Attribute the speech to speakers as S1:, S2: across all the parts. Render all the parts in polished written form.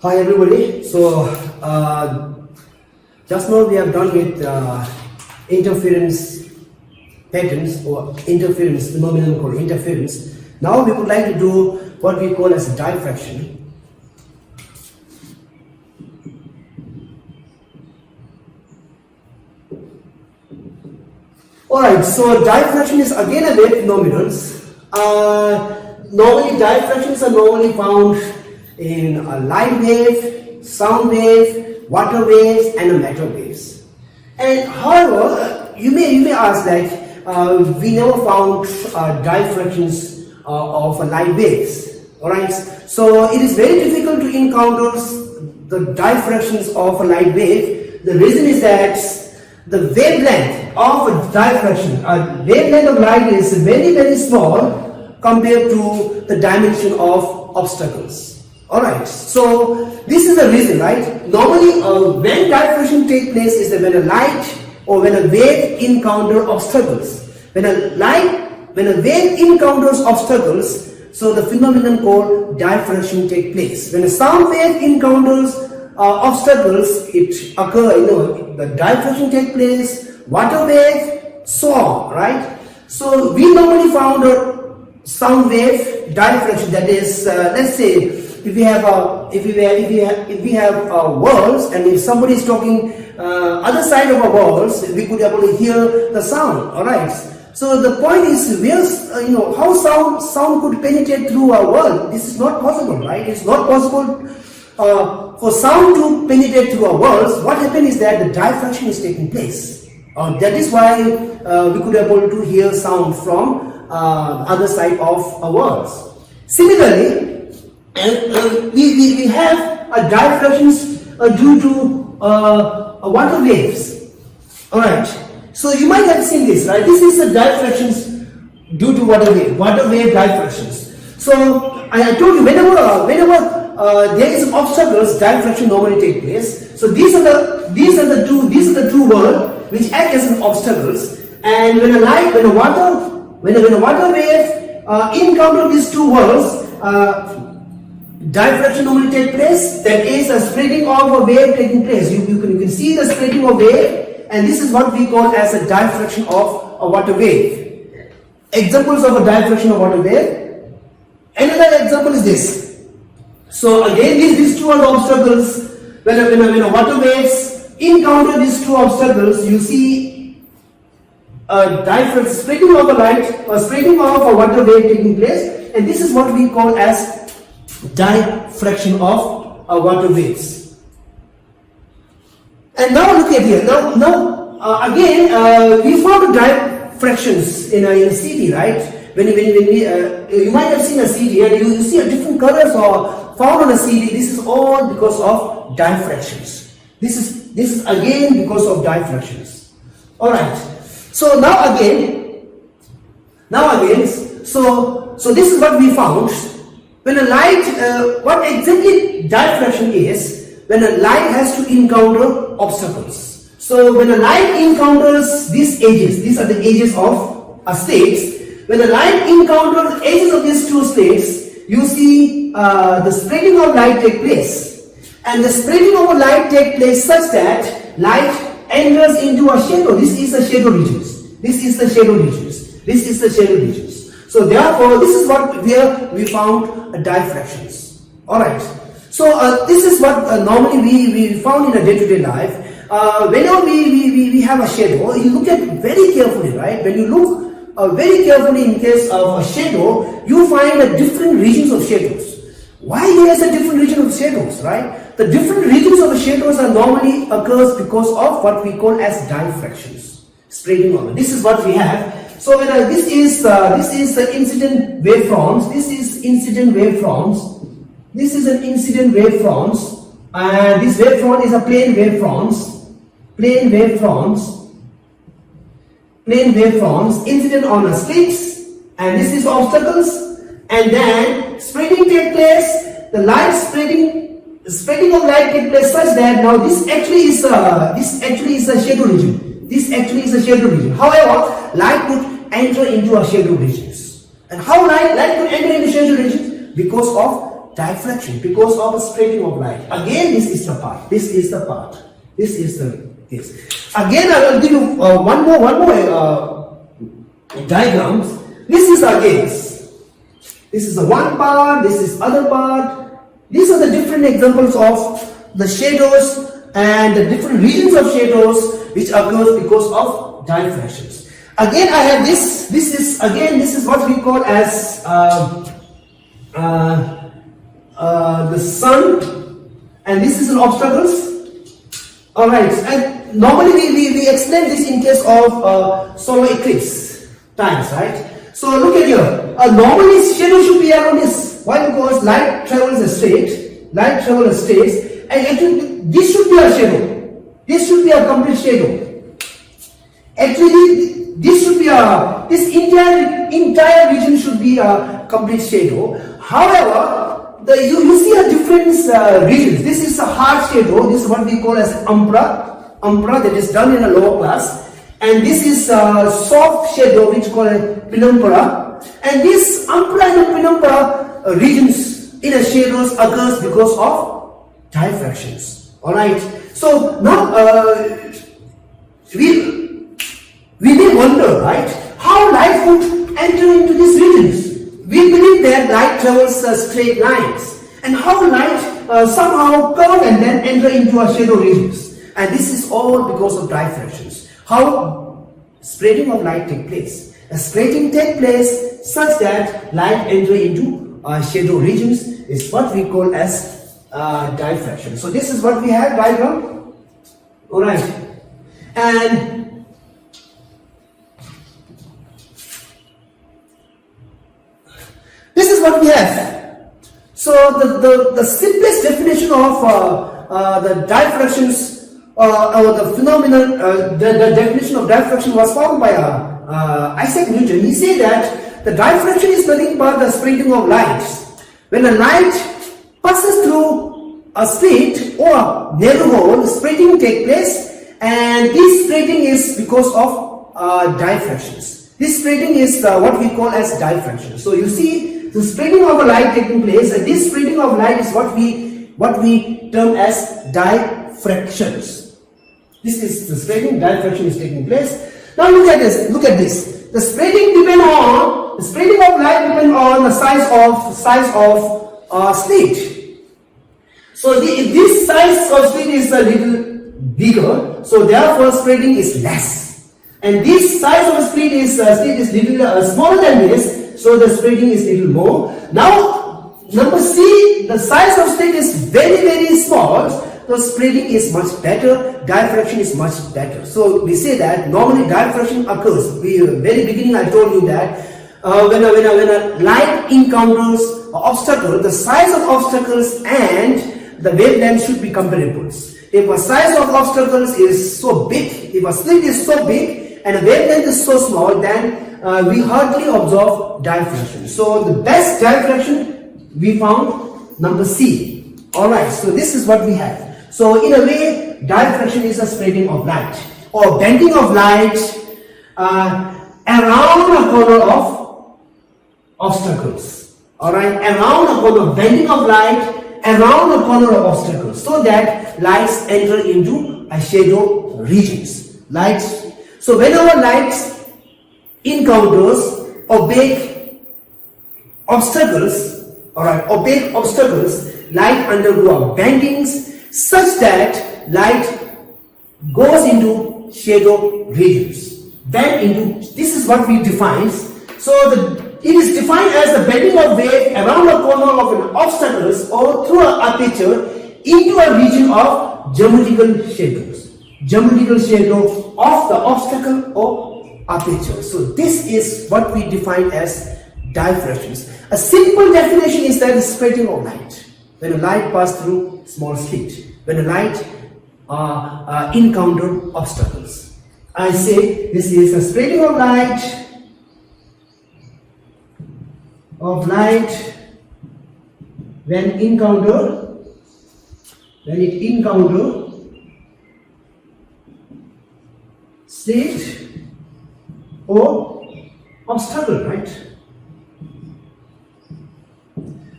S1: Hi everybody. So just now we have done with interference patterns or interference, phenomenon called interference. Now we would like to do what we call as diffraction. Alright, so diffraction is again a wave phenomenon. Normally diffractions are normally found in a light wave, sound wave, water waves and matter waves. And however, you may ask that we never found diffractions of light waves. Alright, so it is very difficult to encounter the diffractions of a light wave. The reason is that the wavelength of a diffraction, a wavelength of light is very small compared to the dimension of obstacles. Alright, so this is the reason, right? Normally when diffraction takes place is that when a light or when a wave encounters obstacles. When a wave encounters obstacles, so the phenomenon called diffraction takes place. When a sound wave encounters obstacles, it occurs, the diffraction takes place, water wave, so on, right? So we normally found a sound wave diffraction, that is, let's say, if we have walls, and if somebody is talking other side of our walls, we could able to hear the sound. All right. So the point is, where how sound could penetrate through our wall? This is not possible, right? It's not possible for sound to penetrate through our walls. What happens is that the diffraction is taking place. That is why we could able to hear sound from other side of our walls. Similarly, we have a diffractions due to water waves. Alright, so you might have seen this, right? This is the diffractions due to water wave diffractions. So I told you, whenever there is obstacles, diffraction normally take place. So these are the two worlds which act as obstacles, and when a water wave encounter these two worlds, diffraction normally take place. That is a spreading of a wave taking place. You can see the spreading of wave, and this is what we call as a diffraction of a water wave. Examples of a diffraction of water wave. Another example is this. So again, these two are the obstacles. When a water waves encounter these two obstacles, you see a diffraction, spreading of a light or spreading of a water wave taking place, and this is what we call as diffraction of water waves. And now look at here. Now again, we found diffractions in a CD, right? When you might have seen a CD and you see a different colors or found on a CD. This is all because of diffractions. This is again because of diffractions. All right. So now again, so this is what we found. When a light, what exactly diffraction is? When a light has to encounter obstacles. So when a light encounters these edges, these are the edges of a states. When a light encounters the edges of these two states, you see the spreading of light take place. And the spreading of a light take place such that light enters into a shadow. This is the shadow regions. This is the shadow regions. This is the shadow regions. So therefore, this is where we found diffractions. Alright. So this is what normally we found in a day-to-day life. Whenever we have a shadow, you look at it very carefully, right? When you look very carefully in case of a shadow, you find different regions of shadows. Why there is a different region of shadows, right? The different regions of the shadows are normally occurs because of what we call as diffractions. Spreading over. This is what we have. So this is the incident waveforms. This is incident waveforms. This is an incident waveforms, and this waveform is a plane waveforms. Plane waveforms incident on a sticks, and this is obstacles, and then spreading take place. The light spreading of light take place such that now this actually is a shadow region. This actually is a shadow region. However, light could enter into a shadow regions. And how light could enter into shadow regions? Because of diffraction, because of spreading of light. Again, this is the part. This is the part. This is the this. Again, I will give you one more diagrams. This is again. This is the one part. This is other part. These are the different examples of the shadows and the different regions of shadows which occurs because of diffractions. Again, I have this. This is what we call as the sun, and this is an obstacles. All right, and normally we explain this in case of solar eclipse times, right? So look at here. Normally shadow should be around this. Why? Because light travels straight. Light travels straight, and actually this should be a shadow. This should be a complete shadow. Actually, this should be this entire region should be a complete shadow. However, you see a different regions. This is a hard shadow. This is what we call as umbra that is done in a lower class, and this is a soft shadow which called penumbra. And this umbra and penumbra regions in a shadows occurs because of diffractions. All right. So now we may wonder, right, how light would enter into these regions. We believe that light travels straight lines, and how light somehow curve and then enter into our shadow regions. And this is all because of diffractions. How spreading of light take place? A spreading take place such that light enter into shadow regions is what we call as diffraction. So this is what we have diagram. All right, and this is what we have. So the simplest definition of the diffractions or the phenomenon, the definition of diffraction was found by Isaac Newton. He said that the diffraction is nothing but the spreading of light. When a light passes through a slit or narrow hole, spreading takes place, and this spreading is because of diffractions. This spreading is what we call as diffraction. So you see the spreading of a light taking place, and this spreading of light is what we term as diffractions. This is the spreading, diffraction is taking place. Now look at this. Look at this. The spreading of light depends on the size of slit. So if this size of slit is a little bigger, so therefore spreading is less. And this size of slit is little smaller than this, so the spreading is little more. Now number C, the size of slit is very small, so spreading is much better, diffraction is much better. So we say that normally diffraction occurs. Very beginning I told you that when a light encounters an obstacle, the size of obstacles and the wavelength should be comparable. If a size of obstacles is so big, if a slit is so big and a wavelength is so small, then we hardly observe diffraction. So the best diffraction we found number C. Alright, so this is what we have. So in a way, diffraction is a spreading of light or bending of light around a corner of obstacles. Alright, around a corner, bending of light around a corner of obstacles, so that lights enter into a shadow regions. Lights. So whenever lights encounters opaque obstacles, light undergo bendings such that light goes into shadow regions. This is what we define. So it is defined as the bending of wave around a corner of an obstacles or through an aperture into a region of geometrical shadows. Geometrical shadow of the obstacle or aperture. So this is what we define as diffractions. A simple definition is that the spreading of light. When a light passes through small slit, when a light encounter obstacles. I say this is a spreading of light when it encounter slit or obstacle, right?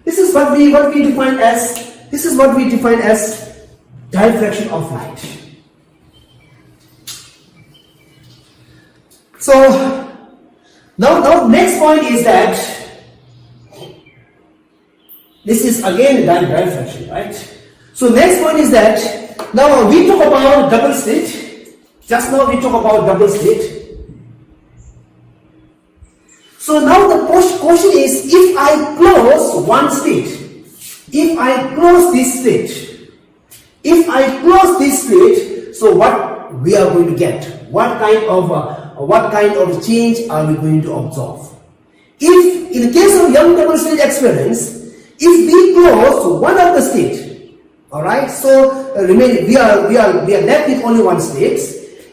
S1: This is what we define as diffraction of light. So now next point is that this is again diffraction, right? So next point is that now we talk about double slit. Just now we talk about double slit. So now the question is, if I close one slit, if I close this slit, so what we are going to get? What kind of change are we going to observe? If in the case of young double slit experiments, if we close one of the slit, all right, so we are left with only one slit,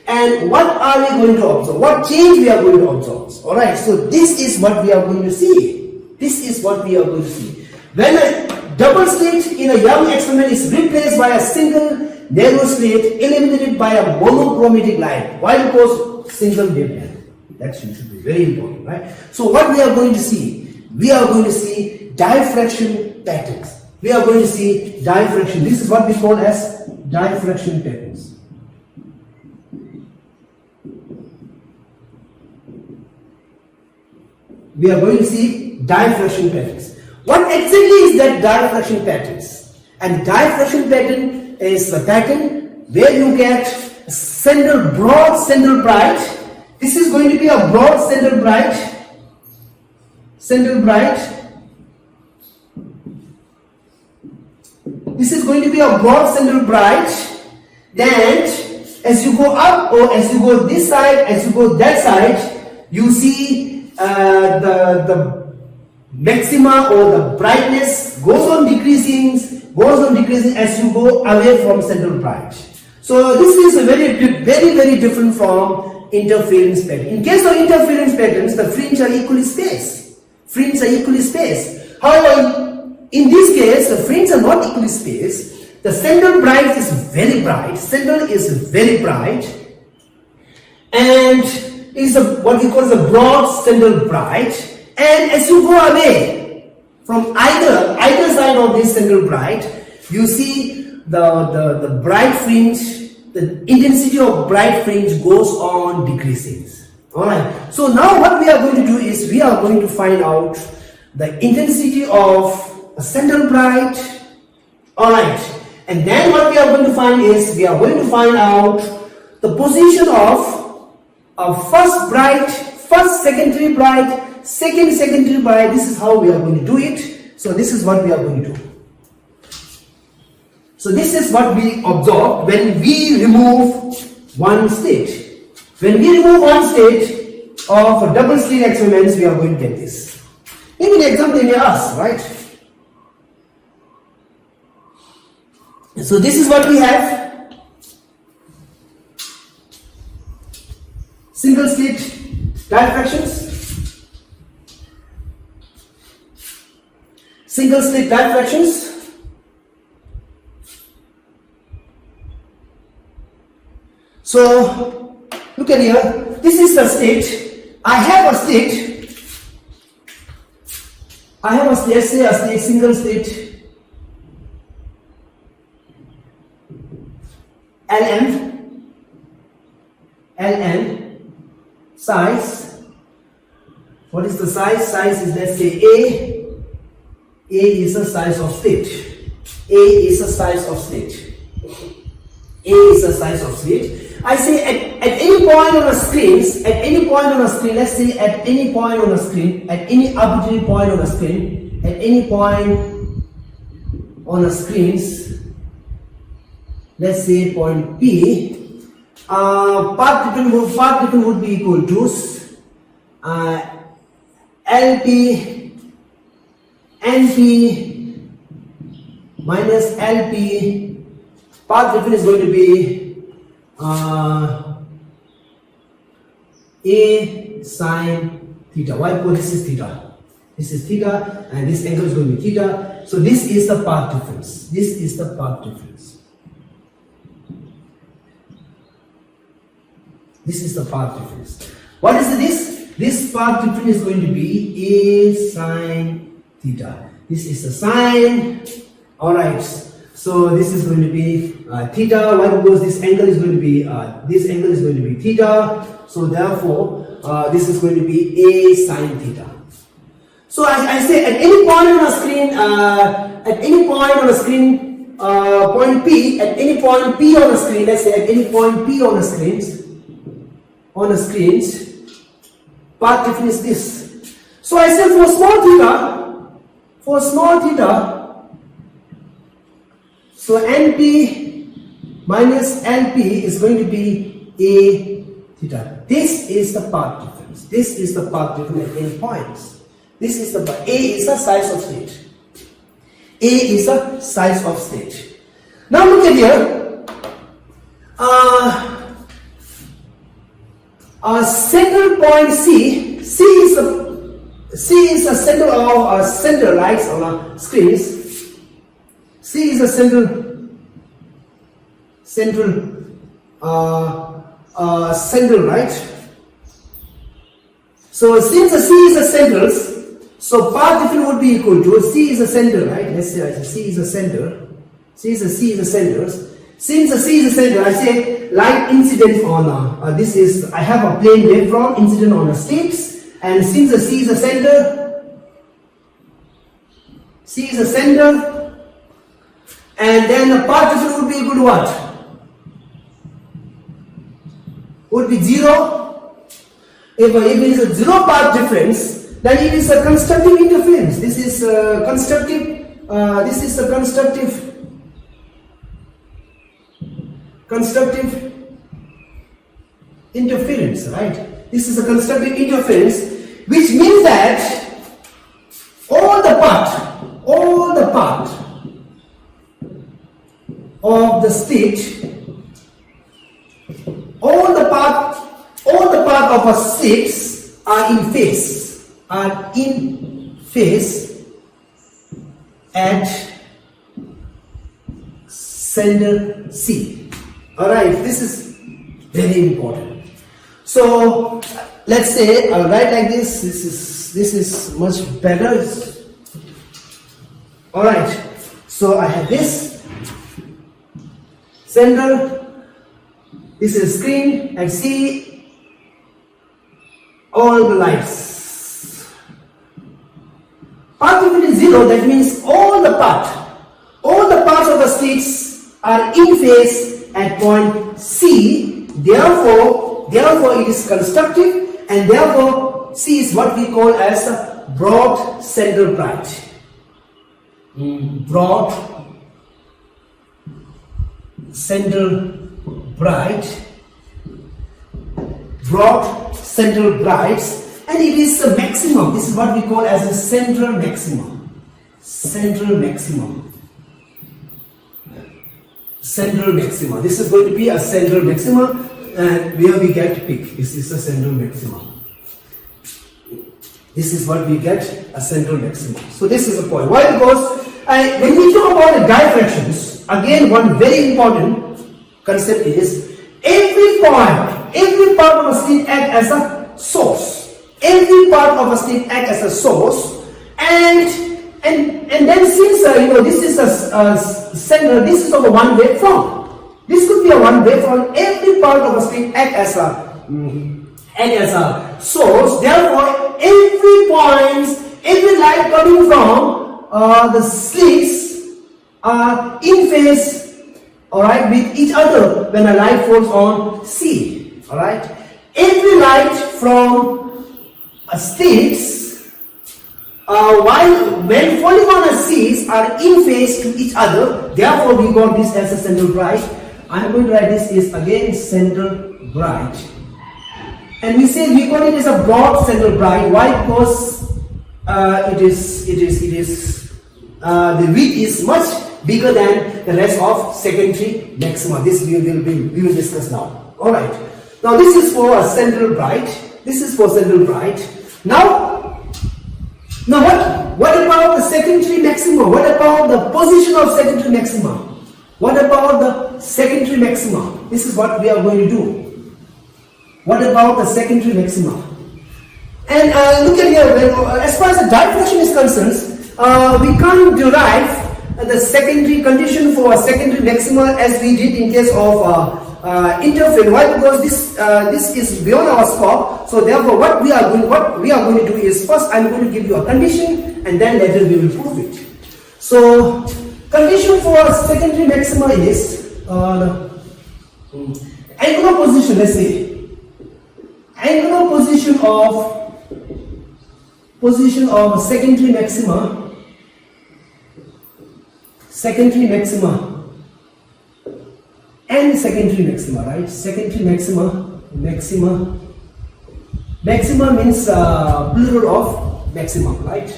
S1: and what are we going to observe? What change we are going to observe? All right, so this is what we are going to see. This is what we are going to see. When a double slit in a young experiment is replaced by a single narrow slit illuminated by a monochromatic light, while it was single wavelength. That should be very important, right? So what we are going to see? We are going to see diffraction patterns. We are going to see diffraction. This is what we call as diffraction patterns. We are going to see diffraction patterns. What exactly is that diffraction patterns? And diffraction pattern is the pattern where you get broad central bright. This is going to be a broad central bright. This is going to be a broad central bright. Then as you go up, or as you go this side, as you go that side, you see the maxima or the brightness goes on decreasing as you go away from central bright. So this is a very different from interference pattern. In case of interference patterns, the fringes are equally spaced. However, in this case, the fringes are not equally spaced. The central bright is very bright. And is what we call the broad central bright, and as you go away from either side of this central bright, you see the bright fringe, the intensity of bright fringe goes on decreasing. Alright, so now what we are going to do is we are going to find out the intensity of a central bright. Alright, and then what we are going to find is we are going to find out the position of first secondary bright, second secondary bright. This is how we are going to do it. So this is what we are going to do. So this is what we observe when we remove one slit. When we remove one slit of a double slit experiments, we are going to get this. Maybe the example they may ask, right? So this is what we have. Single slit diffractions. Single slit diffractions. So look at here. This is the slit. I have a slit. Let's say a slit, single slit LN size. What is the size? Size is, let's say, A. A is the size of slit. A is the size of slit. I say at any point on a screen, let's say at any point on a screen, at any arbitrary point on a screen, at any point on a screens, let's say point P, path difference would be equal to LP NP minus LP. Path difference is going to be A sine theta. Why? Because this is theta. This is theta, and this angle is going to be theta. So this is the path difference. What is this? This path difference is going to be A sine theta. This is the sine. Alright, so this is going to be theta. Why? Because this angle is going to be theta. So therefore, this is going to be a sine theta. So I say at any point on a screen, point P, at any point P on a screen, let's say at any point P on a screens, path difference is this. So I said for small theta, so NP minus LP is going to be A theta. This is the path difference. This is the path difference at any points. This is the A is the size of state. A is the size of state. Now look at here. Central point C. C is the center of center lights on our screens. C is the central right. So since the C is the centers, so path difference would be equal to C is the center, right? Let's say C is the center. C is the centers. Since the C is the center, I say light incident on this is I have a plane wavefront incident on the stakes, and since the C is the center, and then the path difference would be equal to what? Would be 0. If it is a 0 path difference, then it is a constructive interference. This is constructive. This is a constructive interference, right? This is a constructive interference, which means that all the part of the state, all the part of a state are in phase at center C. Alright, this is very important. So let's say I'll write like this. This is much better. Alright, so I have this center. This is screen and see all the lights. Path difference is 0. That means all the parts of the states are in phase at point C. Therefore it is constructive, and therefore C is what we call as a broad center bright. Broad center brights, and it is the maximum. This is what we call as a central maximum. This is going to be a central maximum, and where we get peak. This is a central maximum. This is what we get, a central maximum. So this is the point. Why? Because when we talk about the diffractions, again one very important concept is every part of a state act as a source. Every part of a state act as a source, and then since this is a center, this is of a one wavefront. This could be a one wavefront. Every part of a state act as a source. Therefore, every light coming from the slits are in phase, alright, with each other when a light falls on C. Alright, every light from slits when falling on a C's are in phase to each other. Therefore, we got this as a central bright. I am going to write this is again central bright, and we say we got it as a broad central bright. Why? Because the width is much bigger than the rest of secondary maxima. This we will discuss now. All right. Now this is for a central bright. Now what about the secondary maxima? What about the position of secondary maxima? What about the secondary maxima? This is what we are going to do. What about the secondary maxima? And look at here, as far as the diffraction is concerned, we can't derive the secondary condition for a secondary maxima as we did in case of interface. Why? Because this is beyond our scope. So therefore, what we are going to do is, first I'm going to give you a condition, and then later we will prove it. So condition for a secondary maxima is angular position. Let's say angular position of secondary maxima. Secondary maxima and secondary maxima, right? Secondary maxima means plural of maximum, right?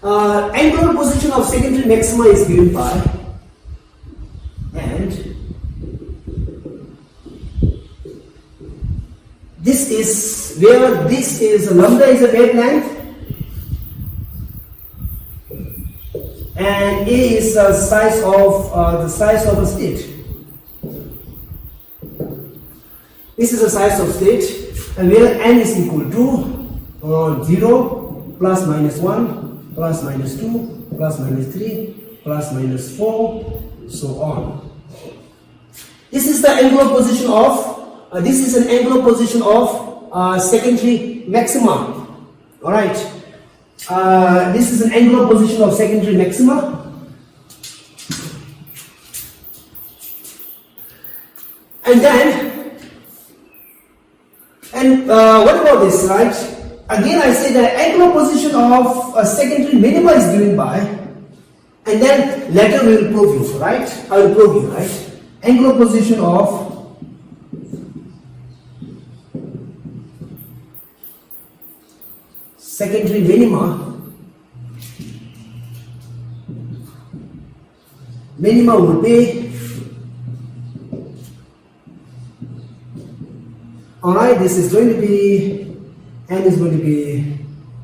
S1: Angular position of secondary maxima is given by, and this is where this is lambda is a wavelength, and A is the size of a state. This is the size of state, and where n is equal to 0, plus minus 1, plus minus 2, plus minus 3, plus minus 4, so on. This is the angular position of this is an angular position of secondary maxima. All right. This is an angular position of secondary maxima. And then, what about this, right? Again, I say that angular position of a secondary minima is given by, and then later we will prove you, right? I will prove you, right? Angular position of secondary minima would be, alright, this is going to be, n is going to be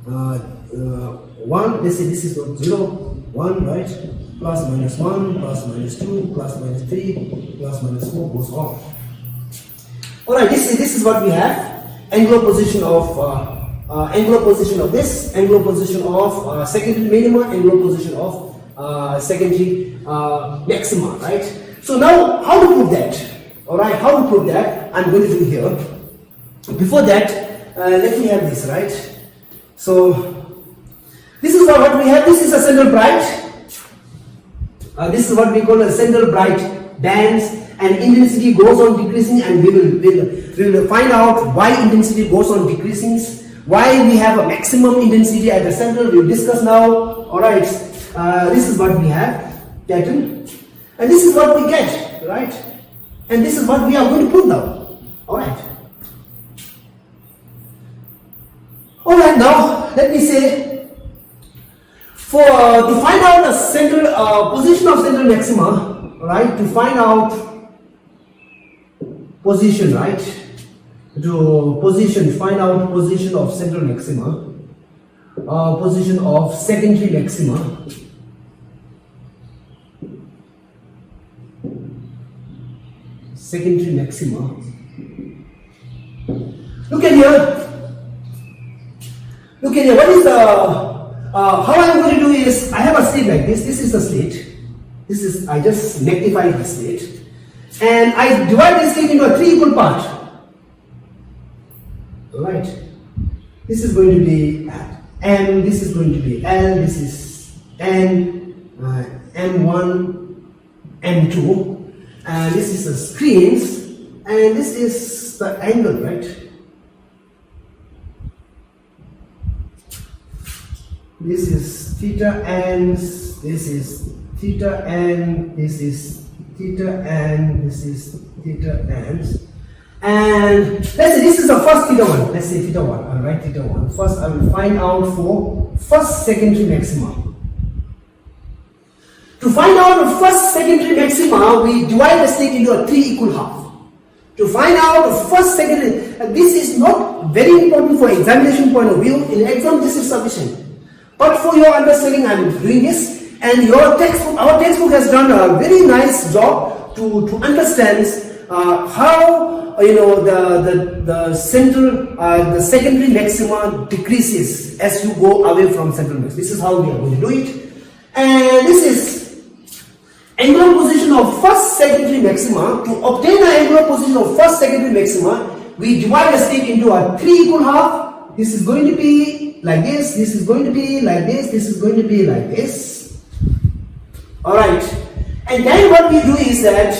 S1: 1, let's say this is 0, 1, right, plus minus 1, plus minus 2, plus minus 3, plus minus 4, goes on. Alright, this is what we have, angular position of this, angular position of secondary minima, angular position of secondary maxima, right? So now, how to prove that? Alright, how to prove that? I'm going to do here. Before that, let me have this, right? So, this is what we have. This is a central bright. This is what we call a central bright bands, and intensity goes on decreasing, and we will find out why intensity goes on decreasing. Why we have a maximum intensity at the center, we will discuss now. Alright, this is what we have gotten, and this is what we get, right? And this is what we are going to prove now. Alright. Alright, now let me say, to find out the central position of central maxima, right? To find out position, right? Find out position of central maxima, position of secondary maxima, Look at here. What is the how I'm going to do is, I have a state like this. This is the state. I just magnify the state, and I divide the state into a 3 equal part. Right, this is going to be M, this is going to be L, this is N, M1, M2, and this is the screens, and this is the angle, right? This is theta and this is theta and this is theta and this is theta and let's say this is the first theta 1. Let's say theta 1. I'll write theta 1. First, I will find out for first secondary maxima. To find out the first secondary maxima, we divide the state into a 3 equal half. To find out the first secondary, this is not very important for examination point of view. In exam, this is sufficient. But for your understanding, I am doing this, and your textbook, our textbook has done a very nice job to understand how the secondary maxima decreases as you go away from central max. This is how we are going to do it. And this is angular position of first secondary maxima. To obtain the angular position of first secondary maxima, we divide the slit into a 3 equal half. This is going to be like this, this is going to be like this, this is going to be like this. Alright. And then what we do is that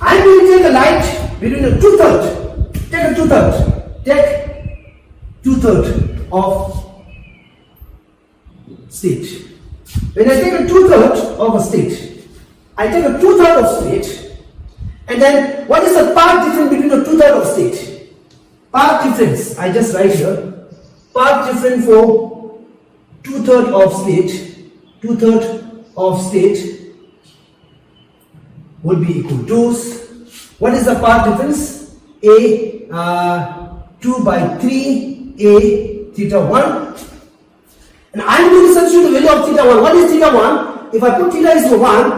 S1: I'm going to take a light between a 2/3. Take a 2/3. Take 2/3 of slit. When I take a 2/3 of a slit, I take a 2/3 of slit, and then what is the path difference between the 2/3 of slit? Path difference, I just write here. Path difference for 2/3 of slit, 2/3 of slit would be equal to, what is the path difference? A 2/3 A theta 1. And I'm going to substitute the value of theta 1. What is theta 1? If I put theta is 1,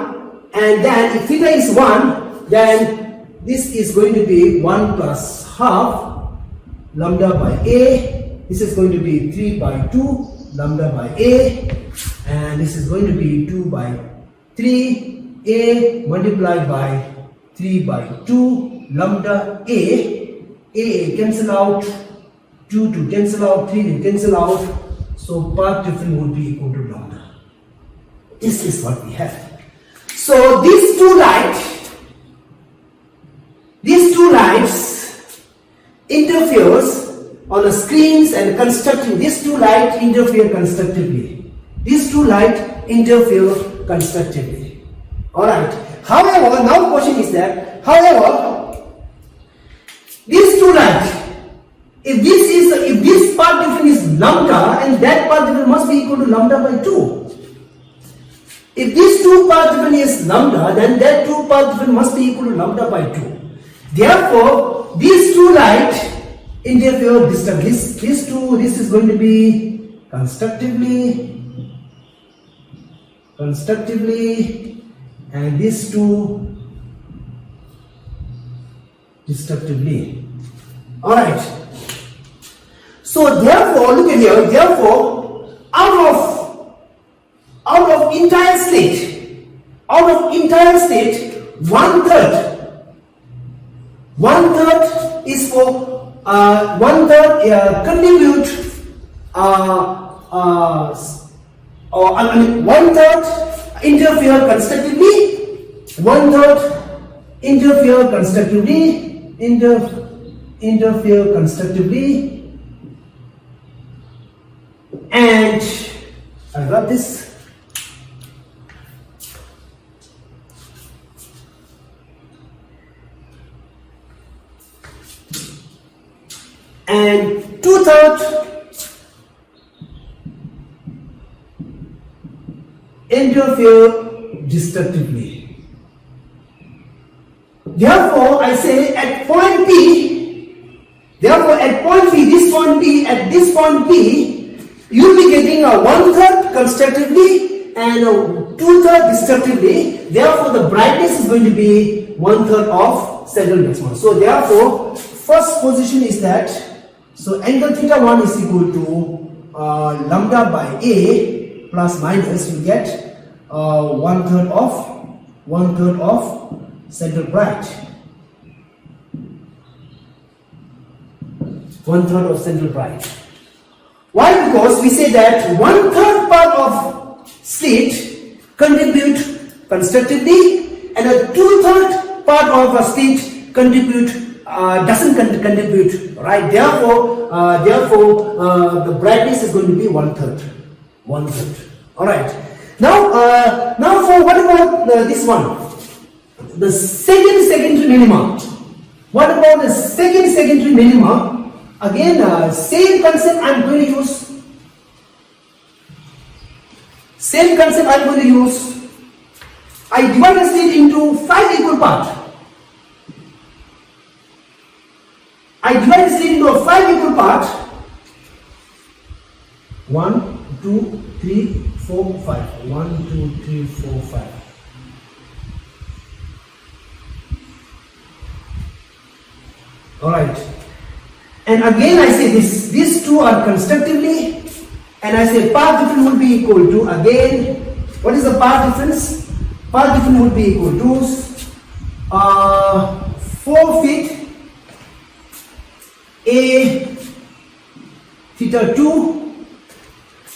S1: and then if theta is 1, then this is going to be 1 plus half lambda by A. This is going to be 3/2 lambda by A. And this is going to be 2/3 A multiplied by 3/2 lambda A. A cancel out, 2 to cancel out, 3 to cancel out. So path difference would be equal to lambda. This is what we have. So these two lights interferes on the screens and constructing. These two lights interfere constructively. These two lights interfere constructively. Alright. However, now question is that, however, these two lights, if this path difference is lambda, and that path difference must be equal to lambda by 2. If this two path difference is lambda, then that two path difference must be equal to lambda by 2. Therefore, these two lights interfere distantly. This is going to be constructively, and these two destructively. Alright. So therefore, look at here, therefore, out of entire state, 1/3 is for 1/3 contribute, or 1/3 interfere constructively, 1/3 interfere constructively, and I got this. And 2/3 interfere destructively. Therefore, I say at point P, at this point P, you'll be getting a 1/3 constructively and a 2/3 destructively. Therefore, the brightness is going to be 1/3 of central maximum. So therefore, first position is that, so angle theta 1 is equal to lambda by A plus minus, you get 1/3 of central bright. 1/3 of central bright. Why? Because we say that 1/3 part of slit contribute constructively, and a 2/3 part of a slit doesn't contribute, right? Therefore, the brightness is going to be 1/3. All right. Now for what about this one? The secondary minima. What about the secondary minima? Again, same concept I'm going to use. I divide the slit into 5 equal parts. I divide the slit into a 5 equal parts. 1, 2, 3, 4, 5. 1, 2, 3, 4, 5. Alright. And again I say these two are constructively, and I say path difference will be equal to, again What is the path difference? Path difference would be equal to 4 feet a theta 2,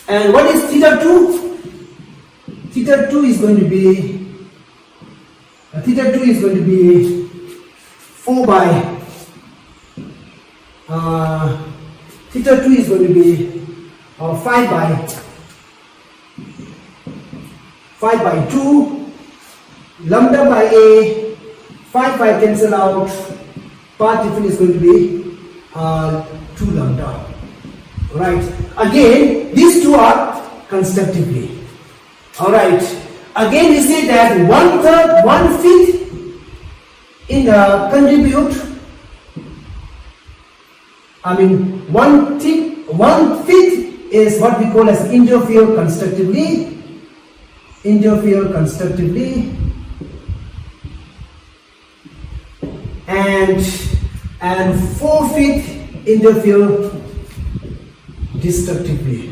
S1: and what is theta 2? Theta 2 is going to be 4 by theta 2 is going to be 5 by 2, lambda by a, 5 cancel out, path difference is going to be 2 lambda. Right. Again, these two are constructively. Alright. Again, we say that 1/3, 1/5 in contribute. I mean, 1/5 is what we call as interfere constructively. Interfere constructively. And 4/5 interfere destructively.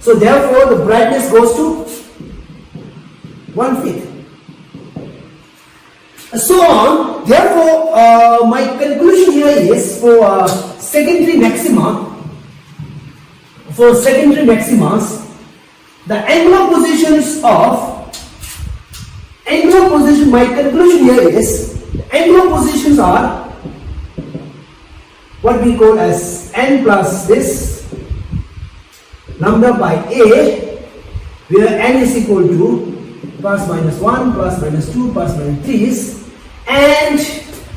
S1: So therefore the brightness goes to 1/5. So on. Therefore my conclusion here is for secondary maxima, the angular positions, my conclusion here is angular positions are what we call as n plus this lambda by a, where n is equal to plus minus 1, plus minus 2, plus minus 3, and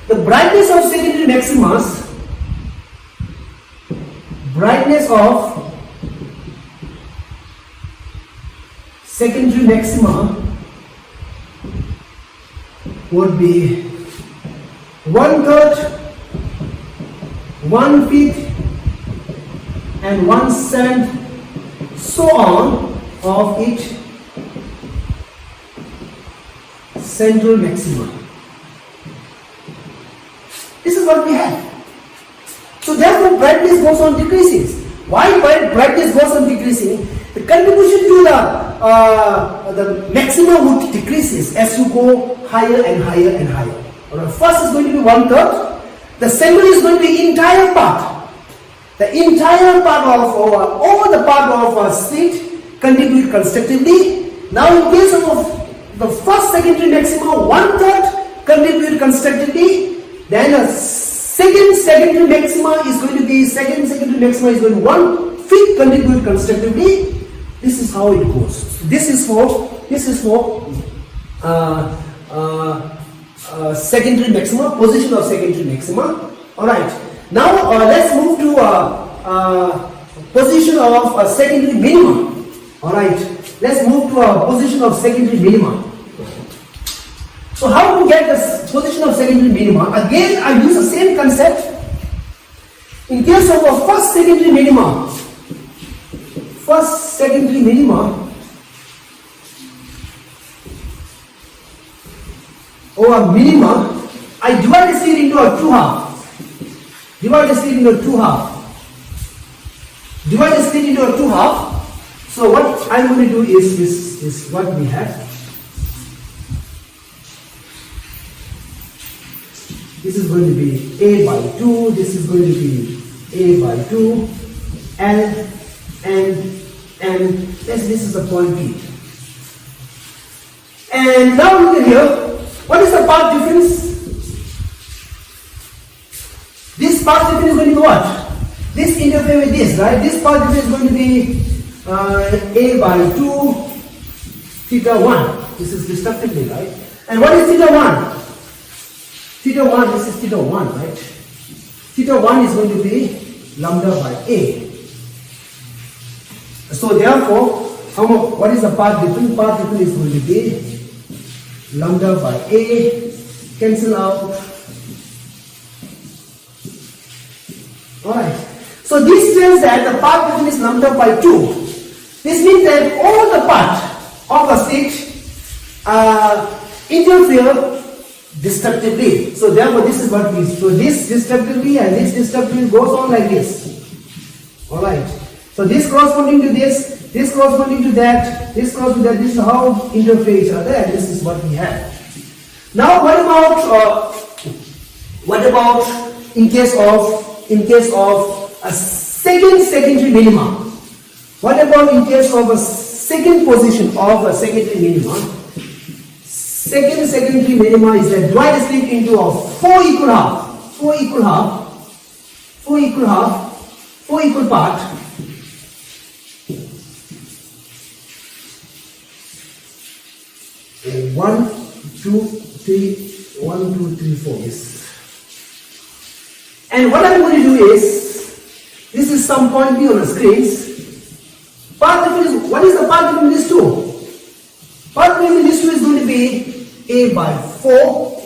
S1: the brightness of secondary maxima would be 1/3, 1/5 and 1/7, so on, of each central maxima. This is what we have. So therefore brightness goes on decreasing. Why brightness goes on decreasing? The contribution to the maxima would decreases as you go higher and higher and higher. Alright, first is going to be 1/3. The center is going to be entire part. The entire part of all the part of a slit contribute constructively. Now in case of the first secondary maxima, 1/3 contribute constructively. Then a second secondary maxima is going to be 1/5 contribute constructively. This is how it goes. This is for secondary maxima, position of secondary maxima. Alright, now let's move to position of secondary minima. Alright, let's move to position of secondary minima. So how to get the position of secondary minima? Again, I use the same concept. In case of a first secondary minima, or a minima, I divide the slit into a two half. So what I'm going to do is what we have. This is going to be a by 2. This is going to be a by 2, and this is the point P. And now look at here. What is the path difference? This path difference is going to be what? This interfere with this, right? This path difference is going to be a by 2 theta 1. This is destructively, right? And what is theta 1? Theta 1, this is theta 1, right? Theta 1 is going to be lambda by a. So therefore, what is the path difference? Path difference is going to be lambda by a, cancel out. Alright, so this tells that the path difference is lambda by 2. This means that all the part of a slit interfere destructively. So therefore this is what means. So this destructively and this destructively goes on like this. Alright, So this corresponding to this corresponding to that, this corresponding to that. This is how interface are there. This is what we have. Now what about in case of a second secondary minima? What about in case of a second position of a secondary minima? Second secondary minima is that divide this thing into a 4 equal half, 4 equal half, 4 equal half, 4 equal part. One, two, three, 1, 2, 3, 4. Yes. And what I'm going to do is, this is some point B on the screens. Path difference, what is the path between these two? Path between these two is going to be A by 4.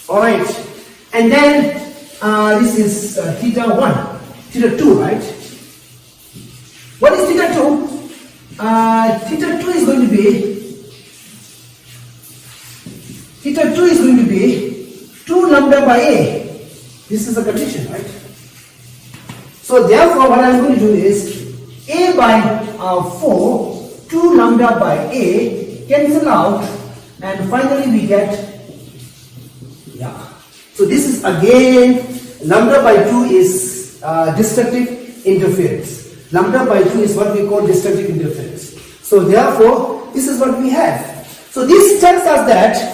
S1: Alright. And then this is theta 1, theta 2, right? What is theta 2? Theta 2 is going to be theta 2 is going to be 2 lambda by A. This is the condition, right? So therefore what I am going to do is A by 4, 2 lambda by A cancel out, and finally we get, yeah. So this is again, lambda by 2 is destructive interference. Lambda by 2 is what we call destructive interference. So therefore this is what we have. So this tells us that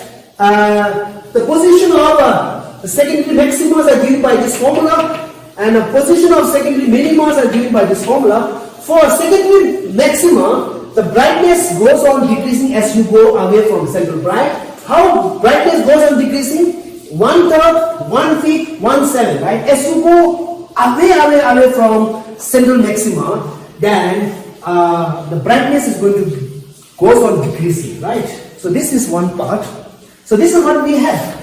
S1: the position of secondary maximas are given by this formula, and a position of secondary minimas are given by this formula. For secondary maxima, the brightness goes on decreasing as you go away from central bright. How brightness goes on decreasing? 1/3, 1/5, 1/7, right? As you go away from central maxima, then the brightness is going to goes on decreasing, right? So this is one part. So this is what we have.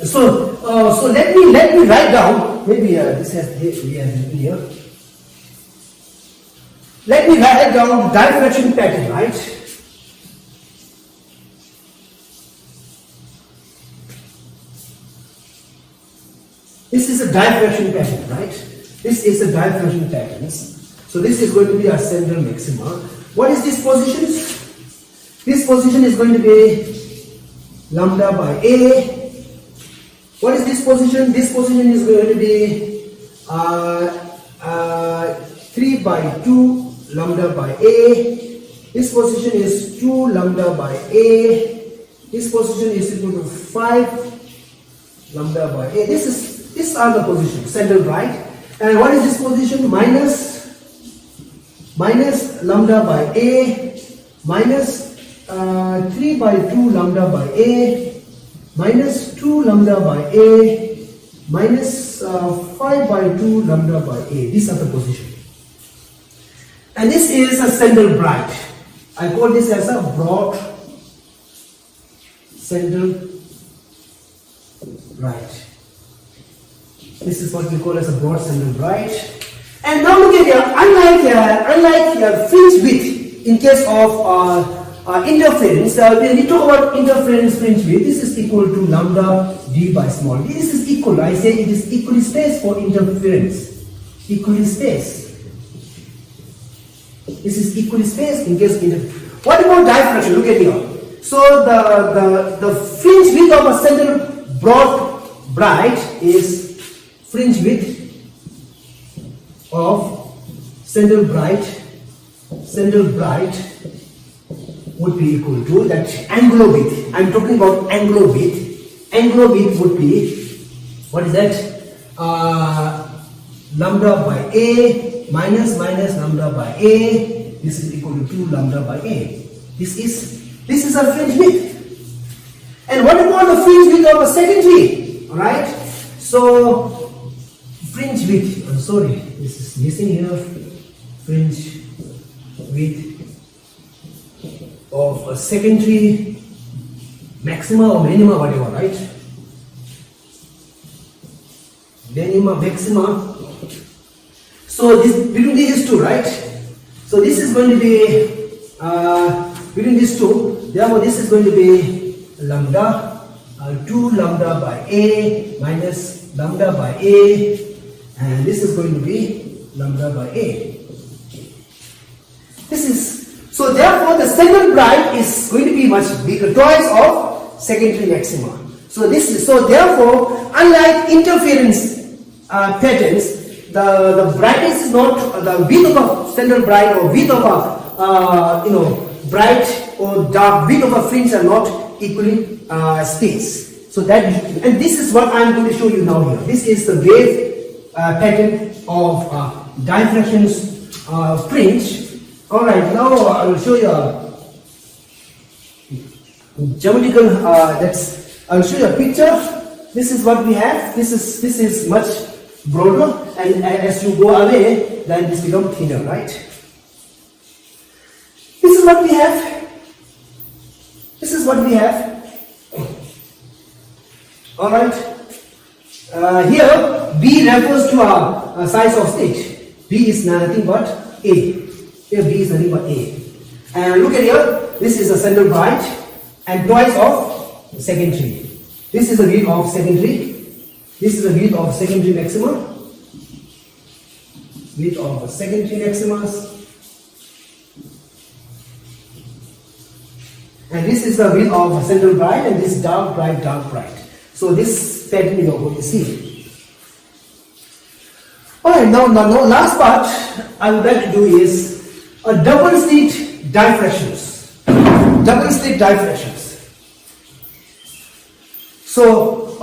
S1: So let me write down. Maybe this has here. Let me write down diffraction pattern, right? This is a diffraction pattern, right? This is a diffraction pattern. So this is going to be our central maxima. What is this position? This position is going to be lambda by A. What is this position? This position is going to be 3 by 2 lambda by A. This position is 2 lambda by A. This position is equal to 5 lambda by A. These are the positions, central right. And what is this position? Minus lambda by A, minus 3 by 2 lambda by A, minus 2 lambda by A, minus 5 by 2 lambda by A. These are the positions. And this is a central bright. I call this as a broad central bright. This is what we call as a broad central bright. And now look at here, unlike fringe width, in case of interference, when we talk about interference fringe width, this is equal to lambda d by small d. This is equal, I say it is equally spaced for interference. Equally spaced. This is equally spaced in case of interference. What about diffraction? Look at here. So the fringe width of a central broad bright is fringe width of central bright would be equal to that angular width. I am talking about angular width. Angular width would be, what is that? Lambda by A minus lambda by A. This is equal to 2 lambda by A. This is a fringe width. And what about the fringe width of a secondary? Alright? So fringe width, I'm sorry, this is missing here. Fringe width of a secondary maxima or minima, whatever, right? Minima, maxima. So this between these two, right? So this is going to be between these two. Therefore, this is going to be lambda 2 lambda by A minus lambda by A, and this is going to be lambda by A. This is, so therefore the second bright is going to be much bigger, twice of secondary maxima. So this is, so therefore unlike interference patterns, the brightness is not, the width of a central bright or width of a bright or dark, width of a fringe are not equally spaced. So that, and this is what I am going to show you now here. This is the wave pattern of diffractions fringe. Alright, now I will show you a geometrical, I will show you a picture. This is what we have. This is much broader, and as you go away, then this becomes thinner, right? This is what we have. This is what we have. Alright. Here, B refers to a size of slit. B is nothing but A. Here, B is nothing but A. And look at here. This is a central bright and twice of secondary. This is the width of secondary. This is the width of secondary maxima. Width of secondary maximas. And this is the width of central bright, and this dark bright, dark bright. So this pattern you are going to see. Alright, now last part I would like to do is a double slit diffractions. Double slit diffractions. So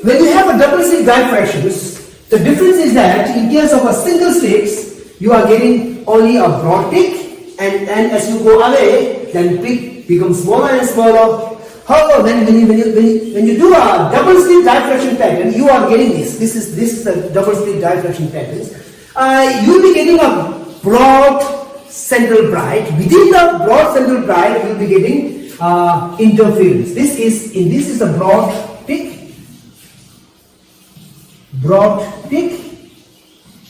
S1: when you have a double slit diffractions, the difference is that in case of a single slits, you are getting only a broad peak, and as you go away, then peak becomes smaller and smaller. However, when you do a double slit diffraction pattern, you are getting this. This is the double slit diffraction patterns. You will be getting a broad central bright. Within the broad central bright, you will be getting interference. This is the broad peak,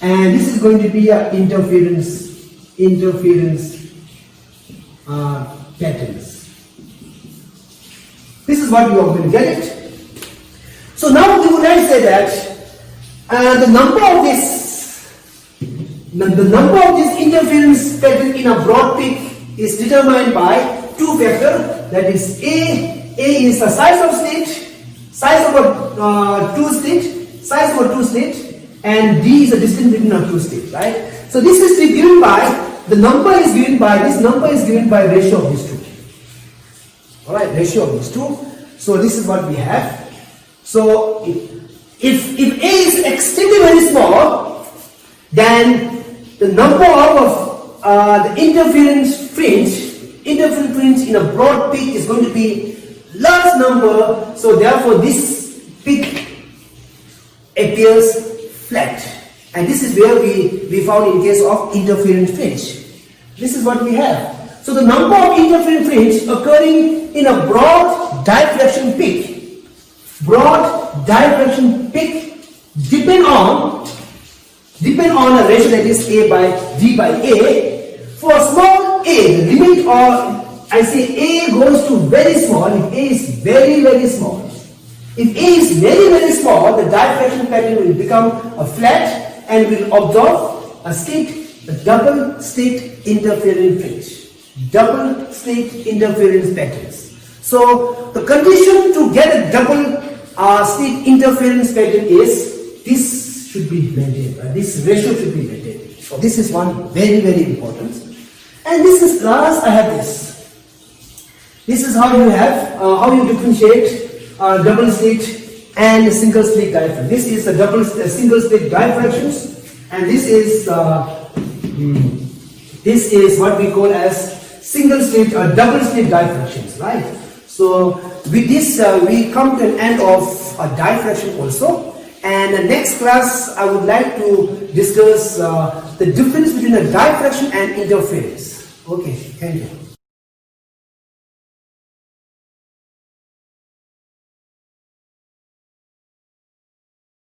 S1: and this is going to be a interference patterns. This is what you are going to get it. So now we would like to say that the number of this interference pattern in a broad peak is determined by two factors. That is A is the size of slit, size of a two slit, and D is the distance between a two slit, right? So this is given by, the number is given by, this number is given by ratio of these two. Alright, ratio of these two. So this is what we have. So if A is extremely very small, then the number of the interference fringe in a broad peak is going to be large number. So therefore this peak appears flat, and this is where we found in case of interference fringe. This is what we have. So the number of interference fringe occurring in a broad diffraction peak depend on a ratio that is A by D by A. For small a, the limit, or I say A goes to very small, if A is very, very small. If A is very, very small, the diffraction pattern will become a flat and will absorb a double slit interference fringe. Double slit interference patterns. So the condition to get a double slit interference pattern is this should be maintained. This ratio should be maintained. So this is one very, very important. And this is last. I have this. This is how you have how you differentiate double slit and single slit diffraction. This is the single slit diffractions, and this is what we call as single slit or double slit diffractions, right? So with this we come to an end of a diffraction also, and the next class I would like to discuss the difference between a diffraction and interference. Okay, thank you.